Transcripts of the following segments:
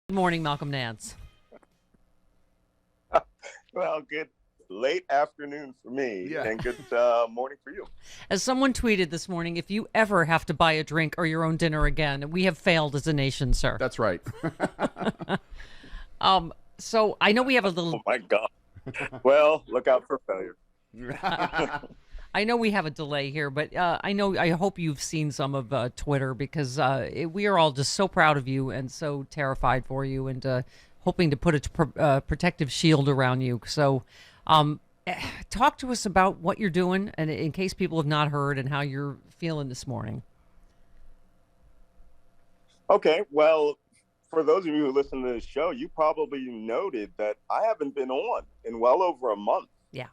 Good morning, Malcolm Nance. Well, good late afternoon for me, Yeah. and good morning for you. As someone tweeted this morning, if you ever have to buy a drink or your own dinner again, we have failed as a nation, sir. That's right. So I know we have a Oh little. my God. Well, look out for failure. I know we have a delay here, but I hope you've seen some of Twitter because we are all just so proud of you and so terrified for you and hoping to put a protective shield around you. So, talk to us about what you're doing, and in case people have not heard, and how you're feeling this morning. Okay, well, for those of you who listen to this show, you probably noted that I haven't been on in well over a month. Yeah.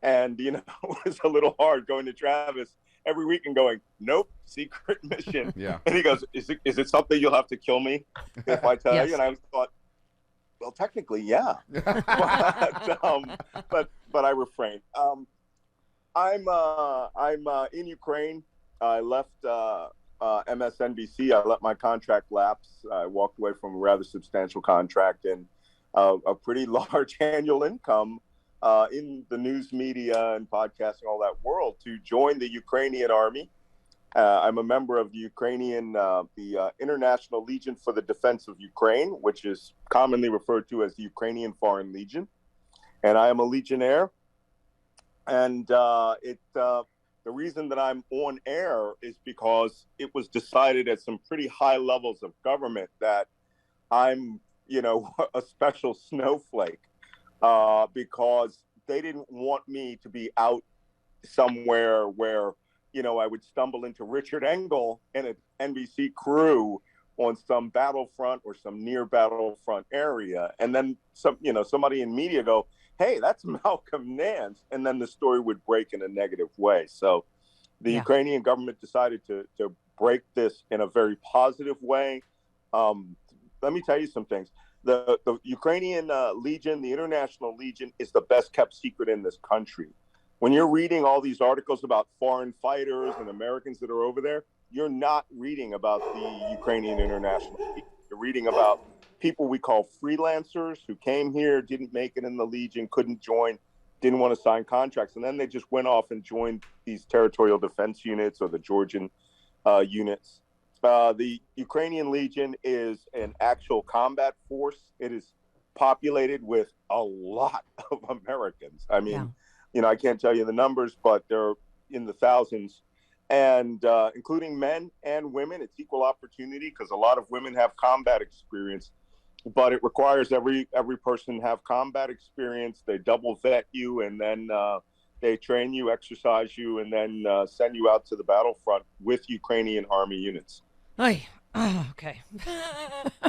And, it was a little hard going to Travis every week and going, nope, secret mission. Yeah. And he goes, is it something you'll have to kill me if I tell Yes. you? And I thought, well, technically, yeah. but I refrained. I'm in Ukraine. I left MSNBC. I let my contract lapse. I walked away from a rather substantial contract and a pretty large annual income in the news media and podcasting, all that world, to join the Ukrainian army. I'm a member of the International Legion for the Defense of Ukraine, which is commonly referred to as the Ukrainian Foreign Legion. And I am a legionnaire. And the reason that I'm on air is because it was decided at some pretty high levels of government that I'm, a special snowflake because they didn't want me to be out somewhere where I would stumble into Richard Engel and an NBC crew on some battlefront or some near battlefront area. And then somebody in media go, hey, that's Malcolm Nance. And then the story would break in a negative way. So the Ukrainian government decided to break this in a very positive way. Let me tell you some things. The Ukrainian Legion, the International Legion, is the best kept secret in this country. When you're reading all these articles about foreign fighters and Americans that are over there, you're not reading about the Ukrainian International Legion. You're reading about people we call freelancers who came here, didn't make it in the Legion, couldn't join, didn't want to sign contracts. And then they just went off and joined these territorial defense units or the Georgian units. The Ukrainian Legion is an actual combat force. It is populated with a lot of Americans. I mean, I can't tell you the numbers, but they're in the thousands, and including men and women. It's equal opportunity because a lot of women have combat experience, but it requires every person have combat experience. They double vet you, and then they train you, exercise you, and then send you out to the battlefront with Ukrainian army units. Okay.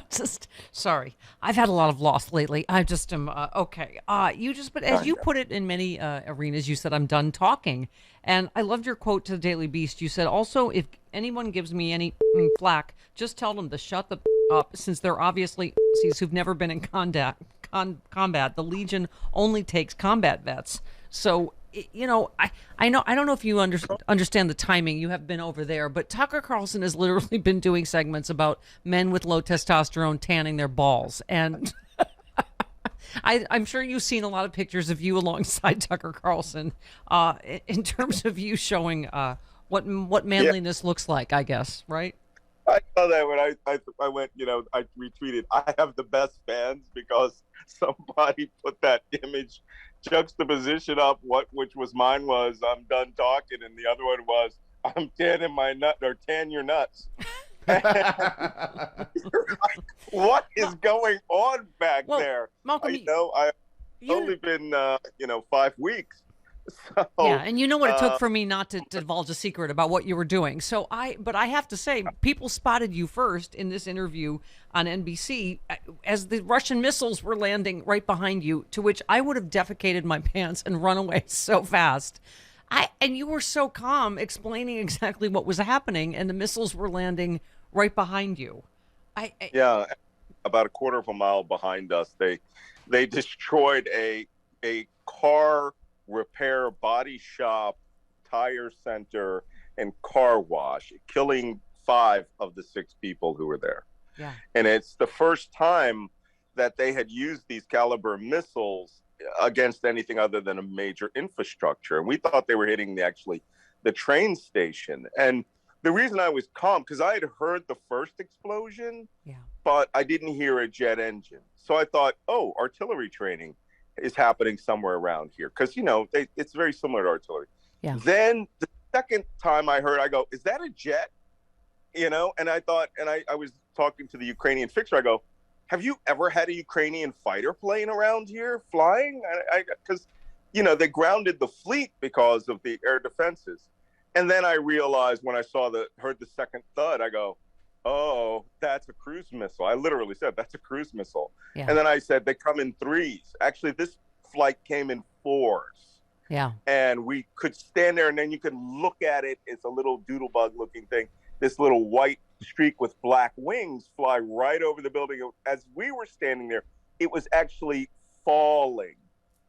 Just sorry. I've had a lot of loss lately. I just am okay. But as you put it in many arenas, you said I'm done talking, and I loved your quote to the Daily Beast. You said also, if anyone gives me any flack, just tell them to shut the up, since they're obviously who've never been in combat. The Legion only takes combat vets. So I know I don't know if you understand the timing. You have been over there, but Tucker Carlson has literally been doing segments about men with low testosterone tanning their balls, and I'm sure you've seen a lot of pictures of you alongside Tucker Carlson, in terms of you showing what manliness looks like, I guess, right? I saw that when I went, I retweeted, I have the best fans because somebody put that image juxtaposition up, which was mine was I'm done talking, and the other one was I'm tanning my nut or tan your nuts. What is going on back there? Malcolm, I've only been 5 weeks. So, and you know what it took for me not to divulge a secret about what you were doing. But I have to say, people spotted you first in this interview on NBC as the Russian missiles were landing right behind you, to which I would have defecated my pants and run away so fast. And you were so calm explaining exactly what was happening, and the missiles were landing right behind you. About a quarter of a mile behind us, they destroyed a car repair body shop, tire center, and car wash, killing 5 of the 6 people who were there. Yeah. And it's the first time that they had used these caliber missiles against anything other than a major infrastructure. And we thought they were hitting the train station. And the reason I was calm, because I had heard the first explosion, Yeah. but I didn't hear a jet engine. So I thought, oh, artillery training is happening somewhere around here. Because, it's very similar to artillery. Yeah. Then the second time I heard, I go, is that a jet? And I thought, and I was talking to the Ukrainian fixer, I go, have you ever had a Ukrainian fighter plane around here flying? Because, they grounded the fleet because of the air defenses. And then I realized when I heard the second thud, I go, oh, that's a cruise missile. I literally said, that's a cruise missile. Yeah. And then I said, they come in threes. Actually, this flight came in fours. Yeah. And we could stand there and then you could look at it. It's a little doodlebug looking thing. This little white streak with black wings fly right over the building. As we were standing there, it was actually falling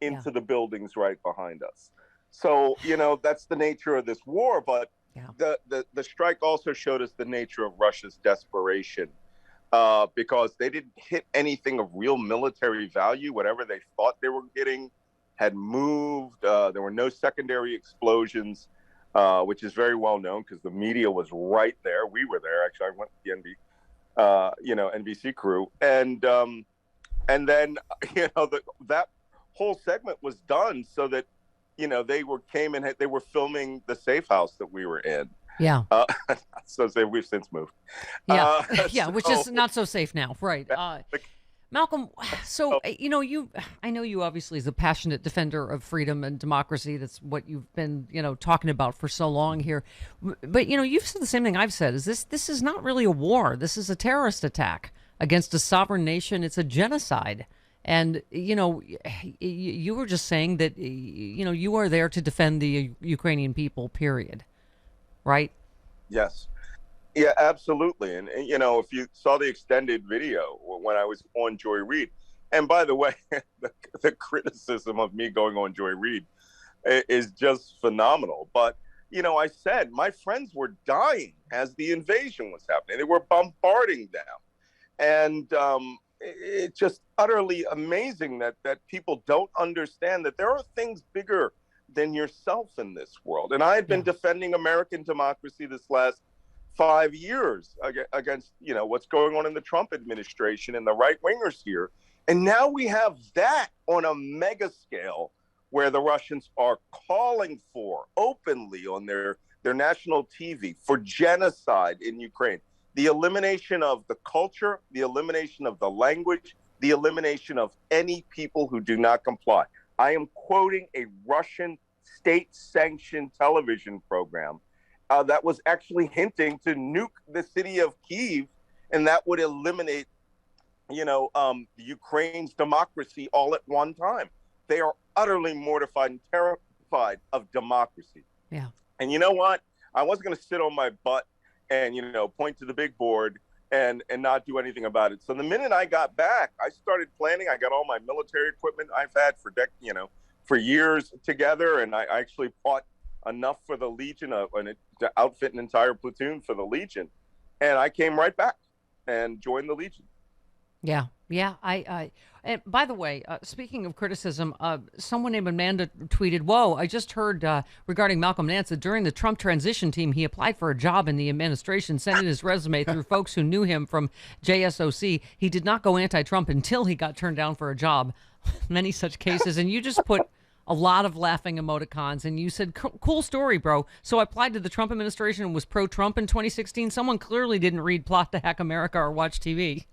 into the buildings right behind us. So, that's the nature of this war. But the strike also showed us the nature of Russia's desperation because they didn't hit anything of real military value. Whatever they thought they were getting had moved. There were no secondary explosions. Which is very well known because the media was right there. We were there. Actually, I went with the NBC crew, and then that whole segment was done so that they were filming the safe house that we were in. Yeah. So we've since moved. Yeah. Which is not so safe now, right? Malcolm, so, I know you obviously is a passionate defender of freedom and democracy. That's what you've been, talking about for so long here. But, you've said the same thing I've said, is this is not really a war. This is a terrorist attack against a sovereign nation. It's a genocide. And, you were just saying that, you are there to defend the Ukrainian people, period. Right? Yes. Yeah, absolutely. And if you saw the extended video when I was on Joy Reid, and by the way, the criticism of me going on Joy Reid is just phenomenal. But, I said my friends were dying as the invasion was happening. They were bombarding them. And it's just utterly amazing that people don't understand that there are things bigger than yourself in this world. And I had been defending American democracy this last 5 years against, what's going on in the Trump administration and the right wingers here. And now we have that on a mega scale where the Russians are calling for openly on their national TV for genocide in Ukraine. The elimination of the culture, the elimination of the language, the elimination of any people who do not comply. I am quoting a Russian state-sanctioned television program that was actually hinting to nuke the city of Kyiv, and that would eliminate, Ukraine's democracy all at one time. They are utterly mortified and terrified of democracy. Yeah. And you know what? I wasn't going to sit on my butt and, point to the big board and not do anything about it. So the minute I got back, I started planning. I got all my military equipment I've had for years together, and I actually bought enough for the Legion to outfit an entire platoon for the Legion. And I came right back and joined the Legion. Yeah. And by the way, speaking of criticism, someone named Amanda tweeted, "Whoa, I just heard regarding Malcolm Nance that during the Trump transition team, he applied for a job in the administration, sending his resume through folks who knew him from JSOC. He did not go anti-Trump until he got turned down for a job." Many such cases. And you just put a lot of laughing emoticons, and you said, "Cool story, bro. So I applied to the Trump administration and was pro-Trump in 2016. Someone clearly didn't read Plot to Hack America or watch TV."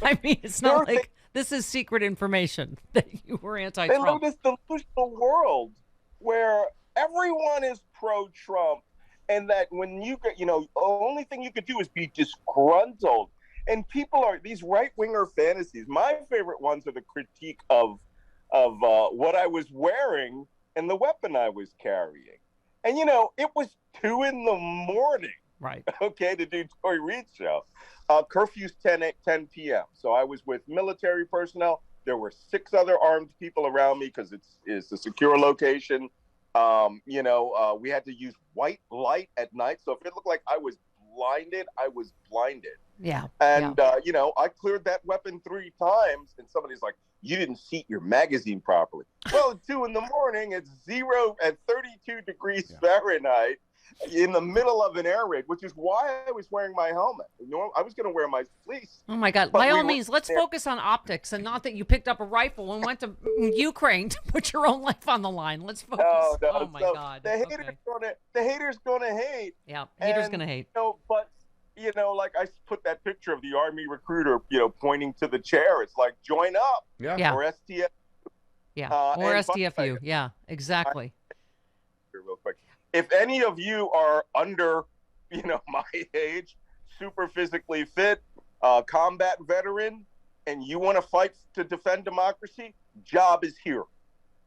I mean, it's not like this is secret information that you were anti-Trump. They live in this delusional world where everyone is pro-Trump, and that when you get, the only thing you could do is be disgruntled. And people are these right-winger fantasies. My favorite ones are the critique of what I was wearing and the weapon I was carrying. And, it was 2 a.m. Right. Okay, to do Joy Reid's show. Curfew's 10 p.m. So I was with military personnel. There were 6 other armed people around me because it's a secure location. We had to use white light at night. So if it looked like I was blinded, I was blinded. Yeah. Yeah. And I cleared that weapon 3 times, and somebody's like, "You didn't seat your magazine properly." Well, at 2 in the morning, it's 0 at 32 degrees Fahrenheit in the middle of an air raid, which is why I was wearing my helmet. I was going to wear my fleece, Oh my God. but By we all were means, let's there. focus on optics and not that you picked up a rifle and went to Ukraine to put your own life on the line. Let's No, focus. no. Oh my So God. the haters Okay. gonna the haters gonna hate, Yeah. Haters and gonna hate. but like I put that picture of the army recruiter, pointing to the chair. It's like, join up, Yeah. Yeah. or STF. Yeah. Or And by the way, SDFU. Yeah. Exactly. real quick, if any of you are under, my age, super physically fit, combat veteran, and you want to fight to defend democracy, job is here.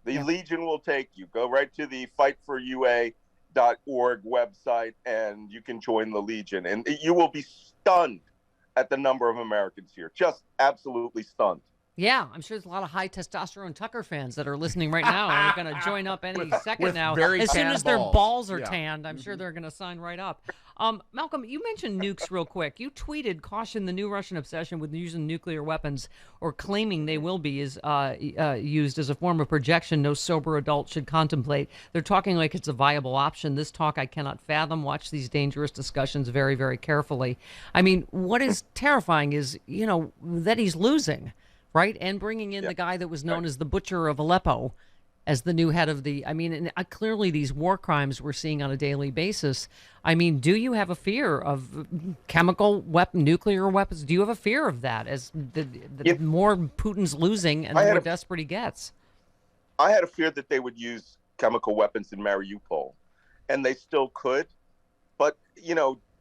The Yeah. Legion will take you. Go right to the fightforua.org website, and you can join the Legion. And you will be stunned at the number of Americans here. Just absolutely stunned. Yeah, I'm sure there's a lot of high testosterone Tucker fans that are listening right now and are going to join up any second with now. very As soon tan as their balls. balls are Yeah. tanned, I'm sure they're going to sign right up. Malcolm, you mentioned nukes real quick. You tweeted, "Caution: the new Russian obsession with using nuclear weapons or claiming they will be is used as a form of projection no sober adult should contemplate." They're talking like it's a viable option. This talk I cannot fathom. Watch these dangerous discussions very, very carefully. I mean, what is terrifying is, that he's losing. Right, and bringing in the guy that was known as the Butcher of Aleppo as the new head of the. I mean, and clearly these war crimes we're seeing on a daily basis. I mean, do you have a fear of chemical weapon, nuclear weapons? Do you have a fear of that as the more Putin's losing and the more desperate he gets? I had a fear that they would use chemical weapons in Mariupol, and they still could. But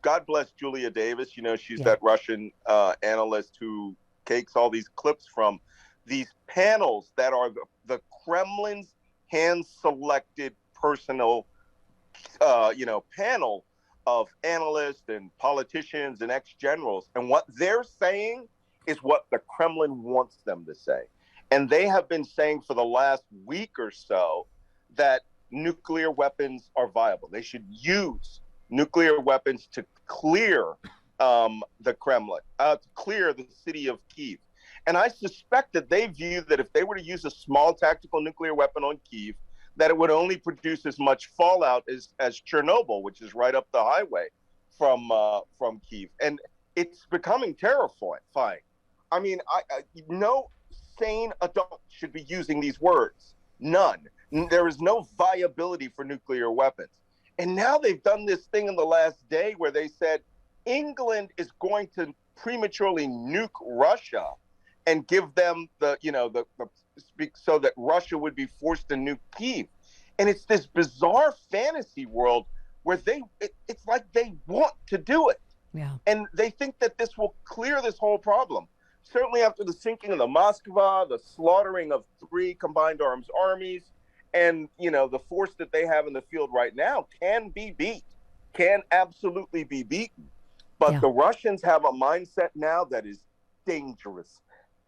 God bless Julia Davis. She's that Russian analyst who takes all these clips from these panels that are the Kremlin's hand-selected personal, panel of analysts and politicians and ex-generals. And what they're saying is what the Kremlin wants them to say. And they have been saying for the last week or so that nuclear weapons are viable. They should use nuclear weapons to clear the Kremlin, to clear the city of Kyiv. And I suspect that they view that if they were to use a small tactical nuclear weapon on Kyiv, that it would only produce as much fallout as Chernobyl, which is right up the highway from Kyiv. And it's becoming terrifying. I mean, no sane adult should be using these words. None. There is no viability for nuclear weapons. And now they've done this thing in the last day where they said England is going to prematurely nuke Russia and give them the so that Russia would be forced to nuke Kyiv. And it's this bizarre fantasy world where it's like they want to do it. Yeah. And they think that this will clear this whole problem. Certainly after the sinking of the Moskva, the slaughtering of 3 combined arms armies, and the force that they have in the field right now can absolutely be beaten. But the Russians have a mindset now that is dangerous,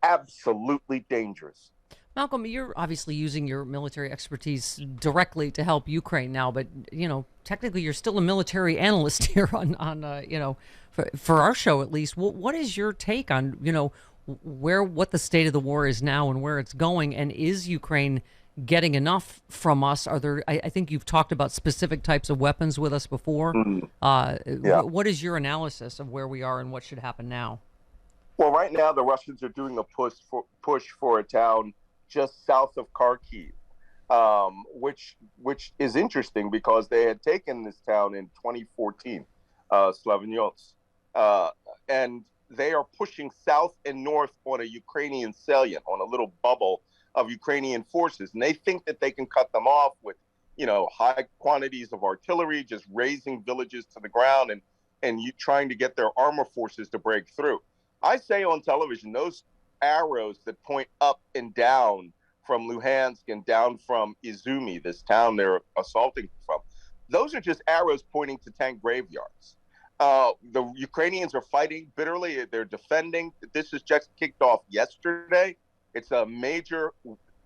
absolutely dangerous. Malcolm, you're obviously using your military expertise directly to help Ukraine now, but technically you're still a military analyst here on for our show at least. What is your take on what the state of the war is now and where it's going, and is Ukraine getting enough from us? Are there? I think you've talked about specific types of weapons with us before. What is your analysis of where we are and what should happen now? Well, right now the Russians are doing a push for a town just south of Kharkiv, which is interesting because they had taken this town in 2014, Slavyansk, and they are pushing south and north on a Ukrainian salient, on a little bubble of Ukrainian forces, and they think that they can cut them off with high quantities of artillery, just razing villages to the ground, and you trying to get their armor forces to break through. I say on television, those arrows that point up and down from Luhansk and down from Izumi, this town they're assaulting from, those are just arrows pointing to tank graveyards. The Ukrainians are fighting bitterly. They're defending. This is just kicked off yesterday. It's a major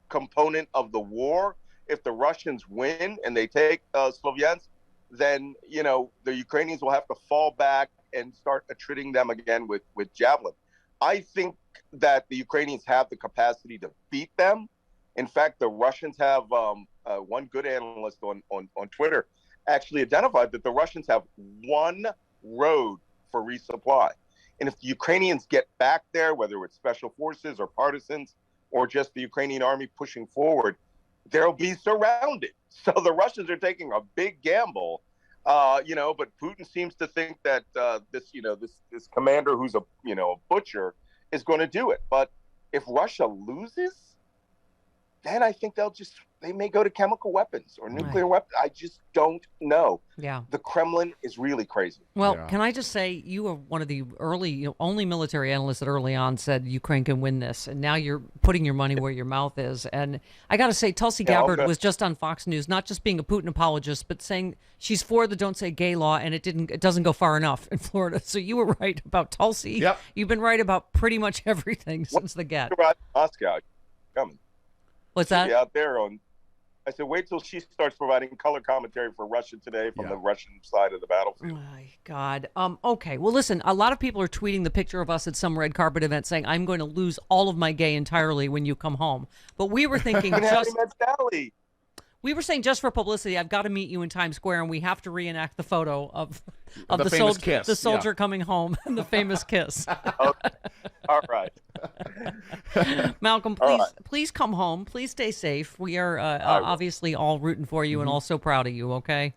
component of the war. If the Russians win and they take Slavyansk, then the Ukrainians will have to fall back and start attriting them again with javelin. I think that the Ukrainians have the capacity to beat them. In fact, the Russians have one good analyst on Twitter actually identified that the Russians have one road for resupply. And if the Ukrainians get back there, whether it's special forces or partisans or just the Ukrainian army pushing forward, they'll be surrounded. So the Russians are taking a big gamble, but Putin seems to think that this commander who's a butcher is going to do it. But if Russia loses, then I think they may go to chemical weapons or nuclear weapons. I just don't know. Yeah. The Kremlin is really crazy. Well, Can I just say, you were one of the only military analysts that early on said Ukraine can win this. And now you're putting your money where your mouth is. And I got to say, Tulsi Gabbard was just on Fox News, not just being a Putin apologist, but saying she's for the Don't Say Gay law, and it doesn't go far enough in Florida. So you were right about Tulsi. Yep. You've been right about pretty much everything since the get. Moscow coming. What's that? Out there I said, wait till she starts providing color commentary for Russia Today from the Russian side of the battlefield. My God. Okay. Well, listen, a lot of people are tweeting the picture of us at some red carpet event saying, I'm going to lose all of my gay entirely when you come home. But we were thinking we were saying just for publicity, I've got to meet you in Times Square, and we have to reenact the photo of the soldier coming home and the famous kiss. Okay. All right. Malcolm, please come home. Please stay safe. We are obviously all rooting for you and all so proud of you, okay?